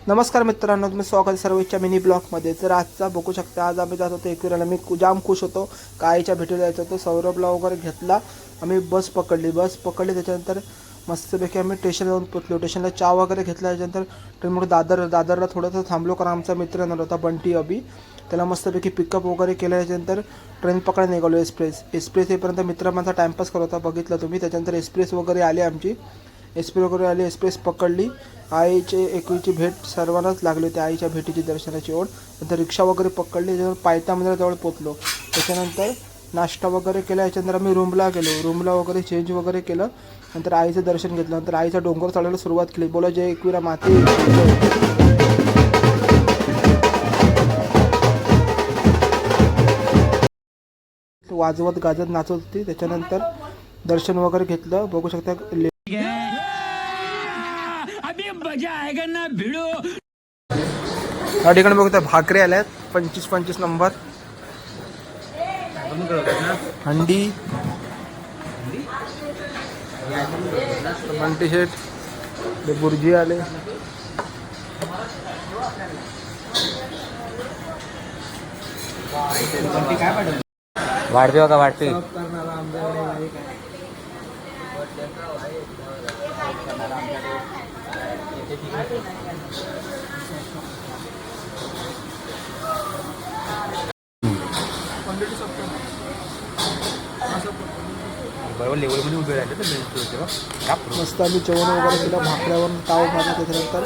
नमस्कार मित्रांनो, तुम्ही स्वागत सर्वच्या मिनी ब्लॉगमध्ये. तर आजचा बघू शकता, आज आम्ही जात होतो एकविराला. मी जाम खुश होतो का आईच्या भेटीला जायचं होतं. सौरभला वगैरे घेतला, आम्ही बस पकडली. त्याच्यानंतर मस्तपैकी आम्ही स्टेशनला जाऊन पोचलो. स्टेशनला चहा वगैरे घेतला. त्याच्यानंतर ट्रेनमध्ये दादरला थोडंसं थांबलो, कारण आमचा मित्र येणार होता बंटी अभि. त्याला मस्तपैकी पिकअप वगैरे केलं. त्याच्यानंतर ट्रेन पकडायला निघालो. एक्सप्रेस येईपर्यंत मित्र माझा टाईमपास करत होता, बघितलं तुम्ही. त्याच्यानंतर एक्सप्रेस वगैरे आली आमची. एक्सप्रेस पकडली. आईचे एकवीची भेट सर्वांनाच लागली होती, आईच्या भेटीची दर्शनाची ओढ. नंतर रिक्षा वगैरे पकडली. त्याच्यानंतर पायथा मंदिराजवळ पोचलो. त्याच्यानंतर नाश्ता वगैरे केला. याच्यानंतर आम्ही रूमला गेलो. रूमला वगैरे चेंज वगैरे केलं. नंतर आईचं दर्शन घेतलं. नंतर आईचा डोंगर चढायला सुरुवात केली. बोला जय एकविरा माते. वाजवत गाजत नाचत होती. त्याच्यानंतर दर्शन वगैरे घेतलं. बघू शकता या ठिकाणी बघता भाकरी आल्यात 25 नंबर. हंडी, बंटी शेट, बुर्जी आले. वाढते का वाढते. बरोबर लेवलमध्ये उभे राहिले तर मस्त आम्ही जेवण वगैरे केलं. भाकऱ्यावर ताव मारला. त्याच्यानंतर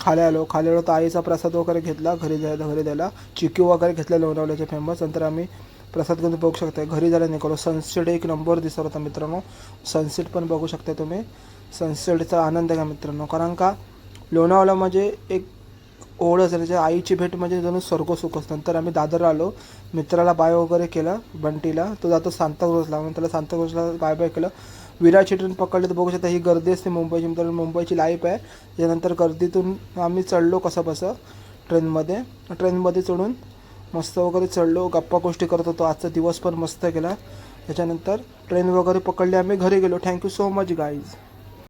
खाली आलो. तर आईचा प्रसाद वगैरे घेतला. घरी द्यायला चिक्की वगैरे घेतल्या लोणावल्याचे फेमस. नंतर आम्ही प्रसाद घेऊन बघू शकता घरी जायला निघालो. सनसेट एक नंबर दिसत होता मित्रांनो. सनसेट पण बघू शकता तुम्ही. सनसेटचा आनंद घ्या मित्रांनो, कारण का लोणावळा म्हणजे एक ओढच आहे. त्याच्या आईची भेट म्हणजे जणू स्वर्गसुखच. नंतर आम्ही दादर आलो. मित्राला बाय वगैरे केलं. बंटीला तो जातो सांताक्रूजला, म्हणून त्याला सांताक्रूजला बाय केलं. विराची ट्रेन पकडली. तर बघू शकता ही गर्दी असते मुंबईची. मित्रांनो मुंबईची लाईफ आहे. त्यानंतर गर्दीतून आम्ही चढलो कसं ट्रेनमध्ये चढून मस्त वगैरे चढलो. गप्पा गोष्टी करत होतो. आजचा दिवस पण मस्त गेला. त्याच्यानंतर ट्रेन वगैरे पकडली. आम्ही घरी गेलो. Thank you so much guys.